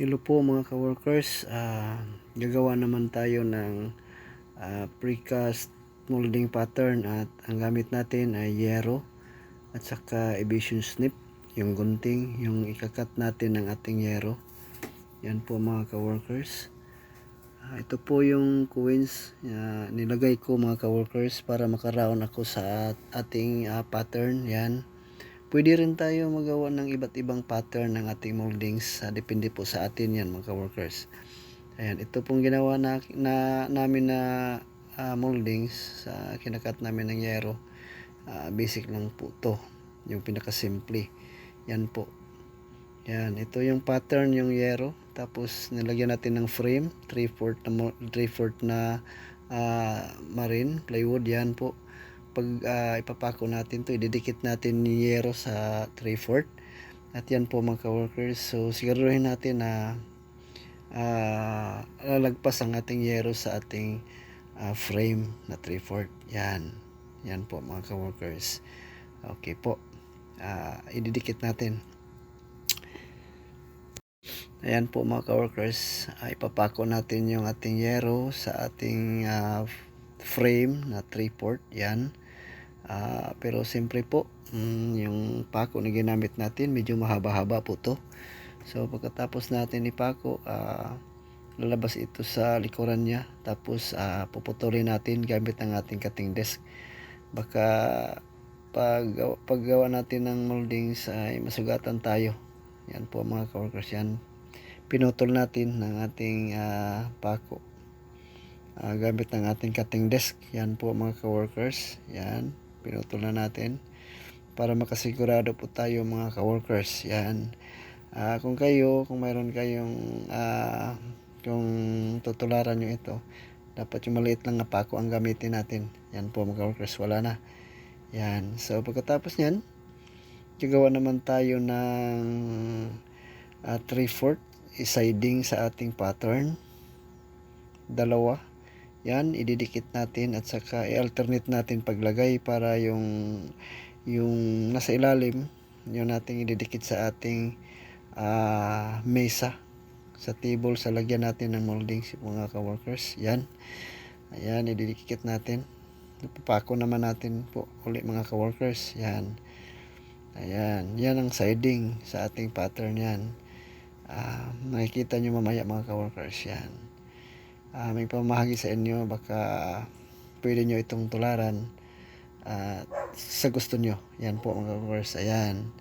Hello po mga ka-workers, gagawa naman tayo ng precast molding pattern at ang gamit natin ay yero at saka evasion snip, yung gunting, yung ikakat natin ng ating yero. Yan po mga ka-workers. Ito po yung coins nilagay ko mga ka-workers para makaraon ako sa ating pattern. Yan. Pwede rin tayo magawa ng iba't ibang pattern ng ating moldings. Depende po sa atin yan mga ka-workers. Ayan, ito pong ginawa namin na moldings sa kinakat namin ng yero. Basic lang po to. Yung pinakasimple. Yan po. Yan, ito yung pattern yung yero. Tapos nilagyan natin ng frame. 3/4 na marine plywood. Yan po. Pag ipapako natin to, ididikit natin ni yero sa 3/4 at yan po mga ka-workers. So siguraduhin natin na lalagpas ang ating yero sa ating frame na 3/4. Yan po mga ka-workers. Okay po, ididikit natin. Ayan po mga ka-workers, ipapako natin yung ating yero sa ating frame na 3/4. Yan. Pero siyempre po, yung pako na ginamit natin medyo mahaba-haba po to. So pagkatapos natin ipako, lalabas ito sa likuran niya. Tapos puputulin natin gamit ang ating cutting desk. Baka paggawa natin ng moldings ay masugatan tayo. Yan po mga ka-workers. Yan, pinutol natin ng ating pako gamit ng ating cutting desk. Yan po mga ka-workers. Yan, pinutol na natin para makasigurado po tayo mga ka-workers. Yan. Kung mayroon kayong kung tutularan nyo ito, dapat yung maliit lang na pako ang gamitin natin. Yan po mga ka-workers, wala na. Yan. So pagkatapos nyan, gagawa naman tayo ng 3/4 siding sa ating pattern. Dalawa. Yan, ididikit natin at saka i-alternate natin paglagay para yung nasa ilalim yun natin ididikit sa ating mesa, sa table, sa lagyan natin ng moldings mga ka-workers. Yan. Ayan, ididikit natin. Ipapako naman natin po ulit mga ka-workers. Yan. Ayan, yan ang siding sa ating pattern. Yan. Makikita nyo mamaya mga ka-workers. Yan. May pamahagi sa inyo, baka pwede nyo itong tularan sa gusto nyo. Yan po mga ka-workers. Ayan.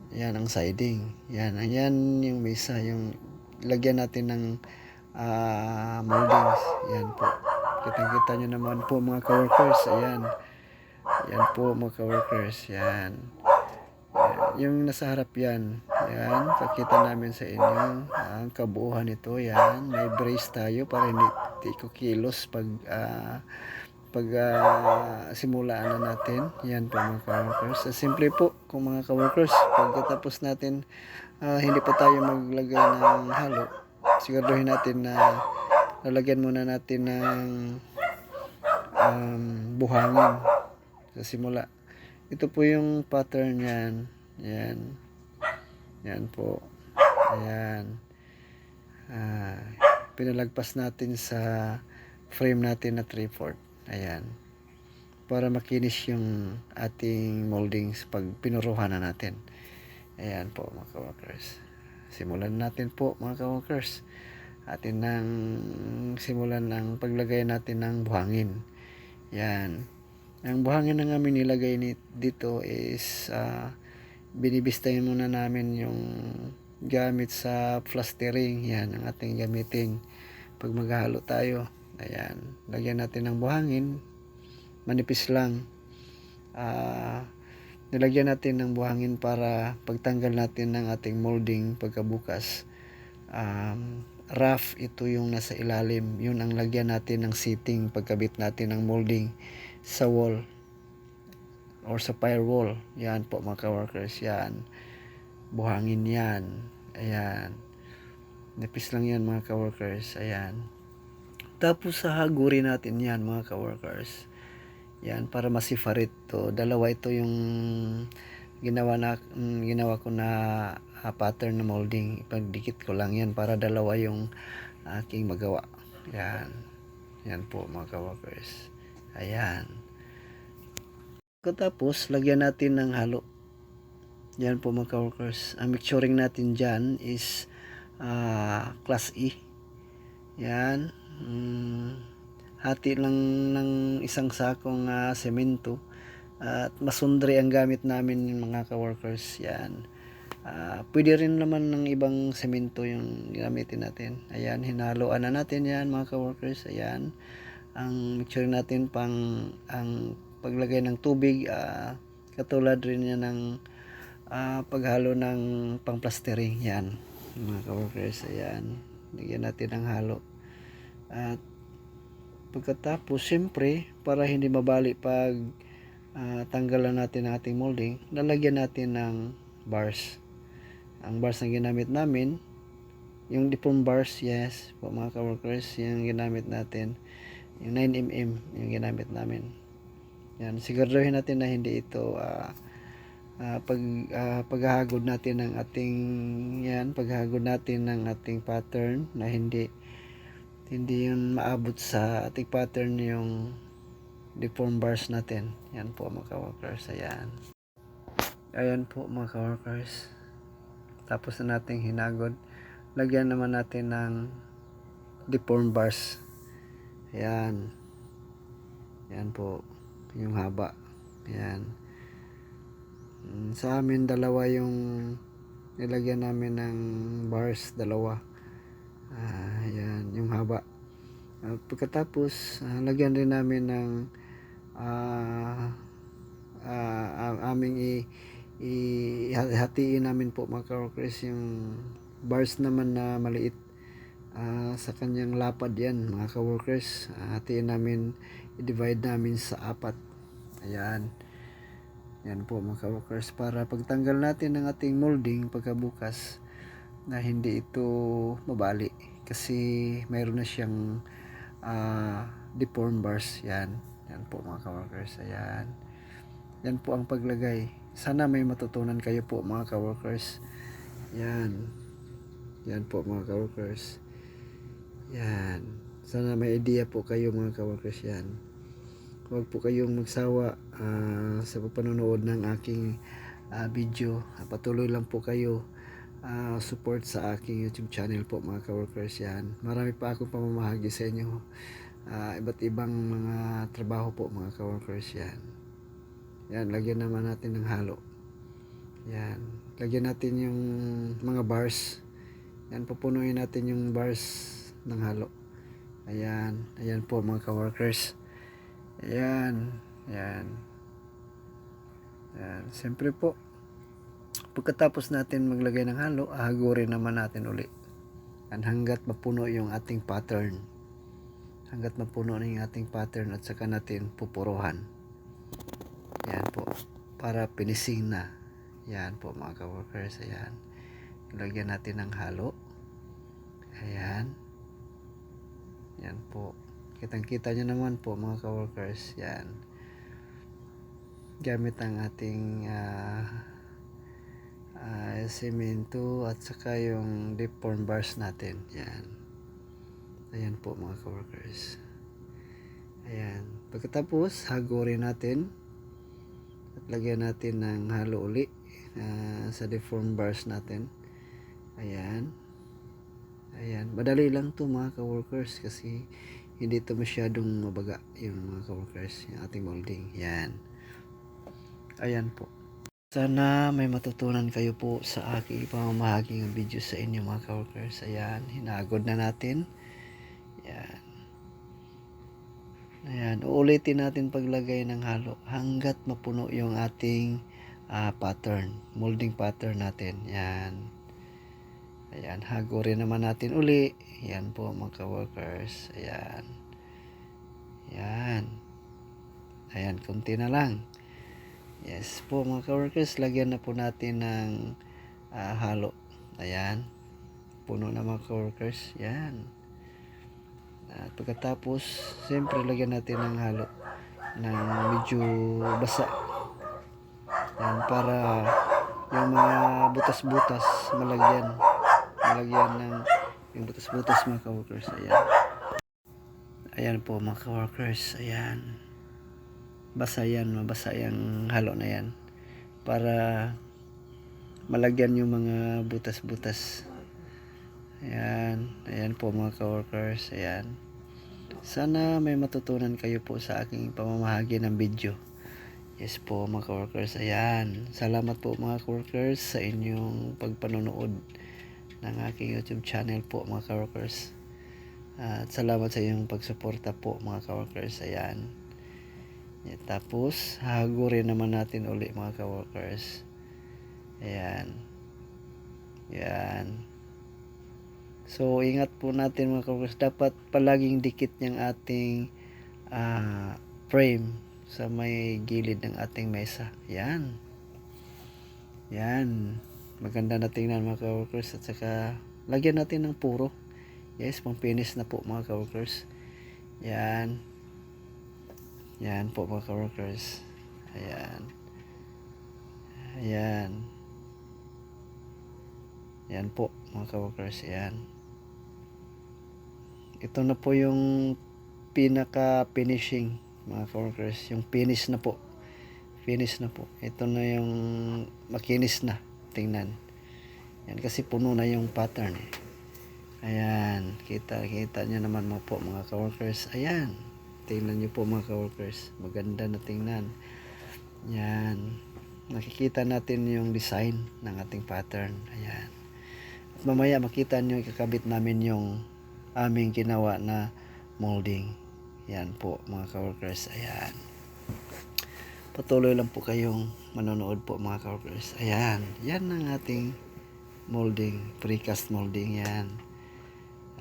Yan ang siding. Yan. Ayan yung mesa, yung lagyan natin ng moldings. Yan po. Kita nyo naman po mga ka-workers. Ayan. Yan po mga ka-workers. Yan. Yung nasa harap yan. Yan. Pakita namin sa inyo ang kabuuan nito. Yan. May brace tayo para hindi ko kilos pag simulaan na natin. Yan po mga ka-workers. Simple po kung mga ka-workers. Pagkatapos natin, hindi pa tayo maglagay ng halo, siguraduhin natin na lalagyan muna natin ng buhangin sa simula. Ito po yung pattern yan. Yan. Yan po. Ayan. Pinalagpas natin sa frame natin na 3/4. Ayan. Para makinis yung ating moldings pag pinuruhan na natin. Ayan po mga ka-workers. Simulan natin po mga ka-workers. Atin nang simulan ng paglagay natin ng buhangin. Yan. Ang buhangin na namin nilagay dito is binibistahin muna namin yung gamit sa plastering. Yan ang ating gamitin pag maghalo tayo. Ayan. Lagyan natin ng buhangin. Manipis lang. Nilagyan natin ng buhangin para pagtanggal natin ng ating molding pagkabukas. Rough ito yung nasa ilalim. Yun ang lagyan natin ng seating pagkabit natin ng molding sa wall or sa firewall. Yan po mga ka-workers. Yan. Buhangin yan. Ayan. Nipis lang yan mga ka-workers. Ayan. Tapos hagurin natin yan mga ka-workers. Yan, para masifarit to. Dalawa ito yung ginawa ko na pattern na molding. Ipagdikit ko lang yan para dalawa yung aking magawa. Yan. Yan po mga ka-workers. Ayan. Tapos lagyan natin ng halo. Yan po mga ka-workers. Ang mixturing natin dyan is class E. Yan. Hati lang ng isang sakong semento. At masundre ang gamit namin mga ka-workers. Yan. Pwede rin naman ng ibang semento yung gamitin natin. Ayan, hinaluan na natin yan mga ka-workers. Ayan, ang mixture natin ang paglagay ng tubig, katulad rin yan ng paghalo ng pang-plastering. Yan mga ka-workers. Ayan, lagyan natin ng halo. At pagkatapos, siyempre, para hindi mabali pag tanggalan natin ang ating molding, lalagyan natin ng bars. Ang bars na ginamit namin, yung deform bars, yes po mga ka-workers, yung ginamit natin, yung 9mm yung ginamit namin. Yan, siguraduhin natin na hindi ito paghahagod natin ng ating paghahagod natin ng ating pattern, na hindi yun maabot sa ating pattern yung deform bars natin. Yan po mga ka-workers. Ayan po mga ka-workers. Tapos na nating hinagod, lagyan naman natin ng deform bars. Ayan. Yan po yung haba. Ayan. Sa amin dalawa yung nilagyan namin ng bars, dalawa. Ayan yung haba. Pagkatapos lagyan rin namin ng aming hatiin namin po mga ka-workers yung bars naman na maliit, sa kanyang lapad yan mga ka-workers. Hatiin namin, i-divide namin sa 4. Ayan. Yan po mga ka-workers, para pagtanggal natin ng ating molding pagkabukas, na hindi ito mabali kasi mayroon na siyang deform bars. Yan po mga ka-workers. Ayan. Yan po ang paglagay. Sana may matutunan kayo po mga ka-workers. Yan. Yan po mga ka-workers. Yan. Sana may idea po kayo mga ka-workers. Yan. Huwag po kayong magsawa sa panonood ng aking video. Patuloy lang po kayo support sa aking YouTube channel po mga ka-workers. Yan. Marami pa akong pamamahagi sa inyo. Iba't ibang mga trabaho po mga ka-workers. Yan. Yan, lagyan naman natin ng halo. Yan, lagyan natin yung mga bars. Yan, pupunuin natin yung bars ng halo. Ayan, ayan po mga ka-workers. Ayan, ayan. Ayan, siyempre po, pagkatapos natin maglagay ng halo, hagurin naman natin uli. Yan, hanggat mapuno yung ating pattern. Hanggat mapuno na yung ating pattern, at saka natin pupuruhan. Yan po, para finishing na. Yan po mga ka-workers. Ayan, ilagyan natin ng halo. Ayan. Yan po, kitang kita nyo naman po mga ka-workers. Yan, gamit ang ating semento at saka yung deform bars natin. Yan. Ayan po mga ka-workers. Ayan, pagkatapos hagurin natin at lagyan natin ng halo uli sa deform bars natin. Ayan. Ayan, madali lang to mga ka-workers, kasi hindi to masyadong mabaga yung mga ka-workers, yung ating molding. Yan. Ayan po. Sana may matutunan kayo po sa aking pamamahaging video sa inyo mga ka-workers. Ayan, hinagod na natin. Ayan. Ayan, uulitin natin paglagay ng halo hanggat mapuno yung ating pattern, molding pattern natin. Yan. Ayan, hagurin naman natin uli. Yan po mga ka-workers. Ayan. Ayan. Ayan, kunti na lang. Yes po mga ka-workers, lagyan na po natin ng halo. Ayan. Puno na mga ka-workers. Yan. At pagkatapos, siyempre lagyan natin ng halo ng medyo basa. Yan, para yung mga butas-butas malagyan ng yung butas-butas mga ka-workers. Ayan po mga ka-workers, ayan, mabasa yung halo na yan para malagyan yung mga butas-butas. Ayan po mga ka-workers. Ayan, sana may matutunan kayo po sa aking pamamahagi ng video. Yes po mga ka-workers. Ayan, salamat po mga ka-workers sa inyong pagpanonood ng aking YouTube channel po mga ka-workers. At salamat sa inyong pagsuporta po mga ka-workers. Ayan. Tapos hahagurin naman natin uli mga ka-workers. Ayan. So ingat po natin mga ka-workers. Dapat palaging dikit yung ating frame sa may gilid ng ating mesa. Yan. Maganda na tingnan mga ka-workers. At saka lagyan natin ng puro. Yes, pang finish na po mga ka-workers. Yan po mga ka-workers. Yan po mga ka-workers. Ito na po yung pinaka finishing mga ka-workers. Yung finish na po. Ito na yung makinis na. Tingnan. Yan kasi puno na yung pattern eh. Ayan, kita nyo naman mga ka-workers. Ayan, tingnan nyo po mga ka-workers, maganda na tingnan. Yan, nakikita natin yung design ng ating pattern. Ayan, at mamaya makita nyo ikakabit namin yung aming ginawa na molding. Yan po mga ka-workers. Ayan, patuloy lang po kayong manonood po mga ka-workers. Ayan, yan ang ating molding, precast molding. Yan.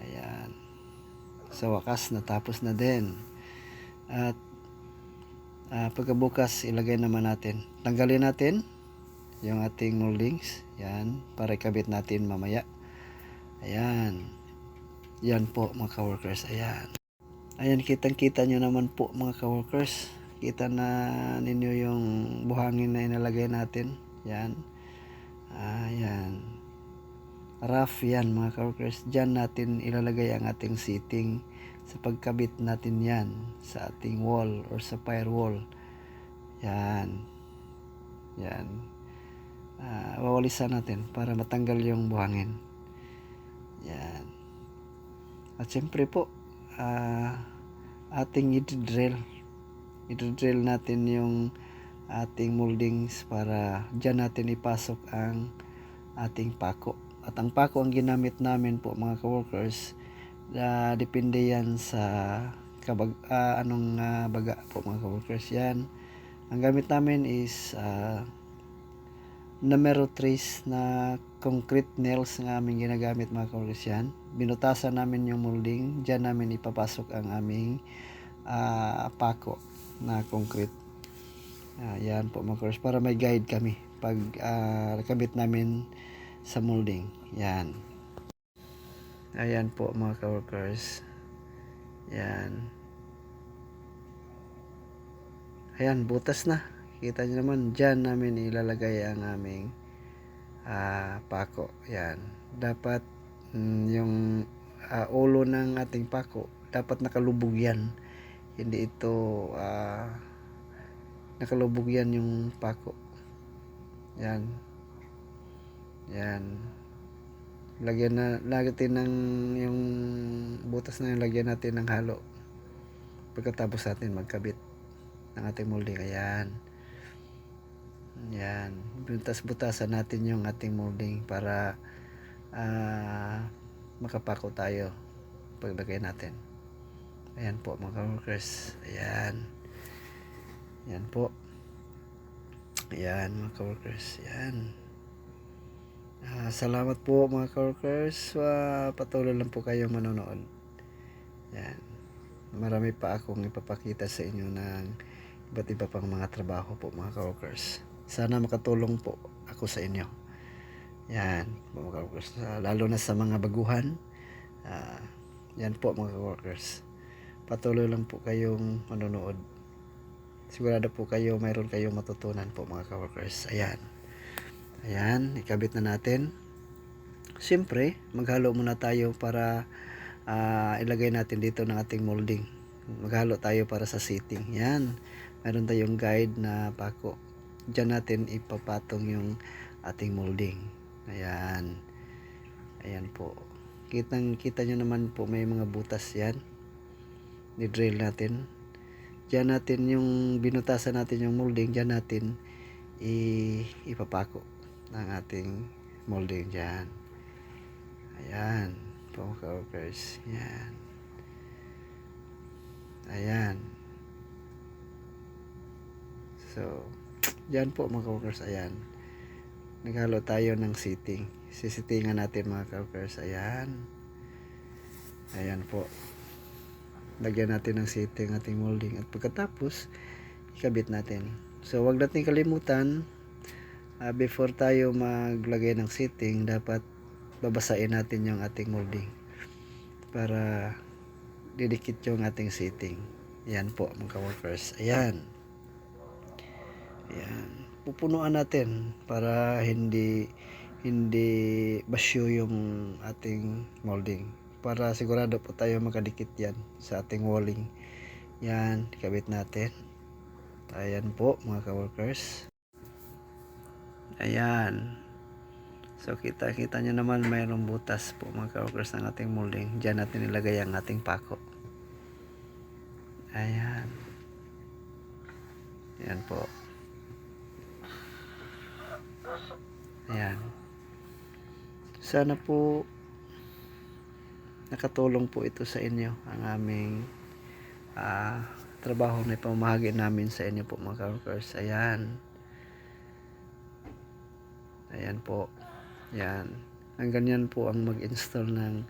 Ayan, sa wakas natapos na din. At pagkabukas ilagay naman natin, tanggalin natin yung ating moldings. Yan, para ikabit natin mamaya. Ayan, yan po mga ka-workers. Ayan, kitang kita nyo naman po mga ka-workers. Kita na ninyo yung buhangin na inalagay natin. Yan. Ayan, rough yan mga ka-workers. Diyan natin ilalagay ang ating seating sa pagkabit natin yan sa ating wall or sa firewall. Yan. Wawalisan natin para matanggal yung buhangin. Yan. At syempre po ating i-drill natin yung ating moldings para dyan natin ipasok ang ating pako. At ang pako ang ginamit namin po mga ka-workers, depende yan sa baga po mga ka-workers. Yan, ang gamit namin is numero 3 na concrete nails ng aming ginagamit mga ka-workers. Yan, binutasan namin yung molding, dyan namin ipapasok ang aming pako na concrete. Yan po mga ka-workers, para may guide kami pag nakabit namin sa molding. Yan. Ayan po mga ka-workers. Yan. Ayan, butas na. Kita nyo naman, dyan namin ilalagay ang aming pako. Yan. Dapat yung ulo ng ating pako, dapat nakalubog yan. Hindi ito nakalubog yan yung pako. Yan. Lagyan natin ng yung butas na yung lagyan natin ng halo pagkatapos natin magkabit ng ating molding. Yan, butas-butasan natin yung ating molding para makapako tayo paglagay natin. Ayan po mga ka-workers. Yan po. Ayan mga ka-workers. Salamat po mga ka-workers. Patuloy lang po kayong manonood. Yan, marami pa akong ipapakita sa inyo ng iba't iba pang mga trabaho po mga ka-workers. Sana makatulong po ako sa inyo. Yan mga ka-workers, lalo na sa mga baguhan. Yan po mga ka-workers, patuloy lang po kayong manonood. Sigurado po kayo mayroon kayong matutunan po mga ka-workers. Ayan. Ayan, ikabit na natin. Siyempre, maghalo muna tayo para ilagay natin dito ng ating molding. Maghalo tayo para sa seating. Yan, meron tayong guide na pako. Diyan natin ipapatong yung ating molding. Ayan. Ayan po. Kita nyo naman po may mga butas yan. Ni-drill natin. Diyan natin yung binutasan natin yung molding. Diyan natin ipapako ng ating molding dyan. Ayan. Pumaka-workers. Ayan. Ayan. So, dyan po mga ka-workers. Ayan. Naghalo tayo ng seating. Sisitingan natin mga ka-workers. Ayan. Ayan po. Lagyan natin ng seating ating molding. At pagkatapos, ikabit natin. So, wag natin kalimutan, before tayo maglagay ng seating, dapat babasain natin yung ating molding para didikit yung ating seating. Ayan po mga ka-workers. Ayan. Ayan. Pupunuan natin para hindi basyo yung ating molding. Para sigurado po tayo makadikit yan sa ating walling. Yan, ikabit natin. Ayan po mga ka-workers. Ayan. So kita nyo naman mayroong butas po mga ka-workers ng ating molding. Diyan natin ilagay ang ating pako. Ayan. Ayan po. Ayan. Sana po nakatulong po ito sa inyo ang aming trabaho na ipamahagi namin sa inyo po mga ka-workers. Ayan. Ayan po. Ayan. Ang ganyan po ang mag-install ng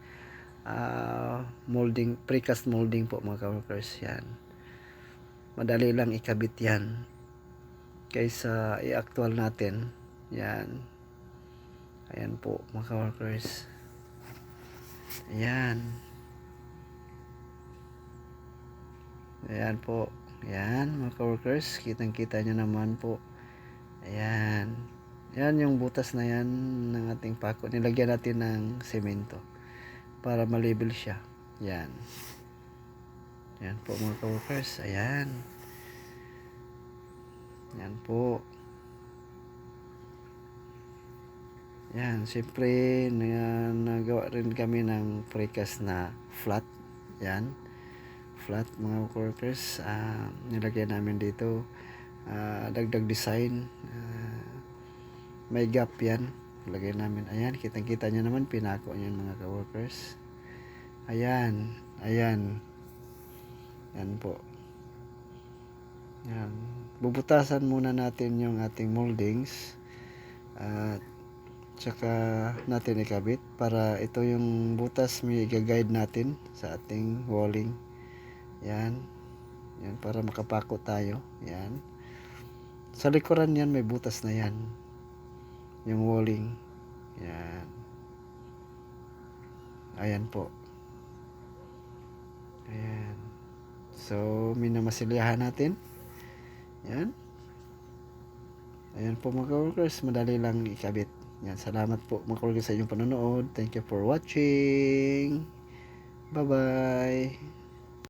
molding, precast molding po mga ka-workers. Yan. Madali lang ikabit yan kaysa i-actual natin. Yan. Ayan po mga ka-workers. Ayan. Ayan po. Ayan mga ka-workers. Kitang-kita nyo naman po. Ayan. Yan yung butas na yan ng ating pako. Nilagyan natin ng semento para malabel siya. Yan. Yan po mga ka-workers. Ayan. Yan po. Yan. Siyempre, nagawa rin kami ng precast na flat. Yan. Flat mga ka-workers. Nilagyan namin dito. Dagdag design. May gap yan. Lagay namin. Ayan. Kitang-kita nyo naman. Pinako nyo mga ka-workers. Ayan. Ayan. Yan po. Yan. Bubutasan muna natin yung ating moldings. At saka natin ikabit. Para ito yung butas may i-guide natin sa ating walling. Yan. Yan. Para makapako tayo. Yan. Sa likuran yan may butas na yan. Yung walling. Yan. Ayan po. Ayan. So, minamasilyahan natin. Yan. Ayan po mga ka-workers. Madali lang ikabit. Yan. Salamat po mga ka-workers sa inyong panonood. Thank you for watching. Bye-bye.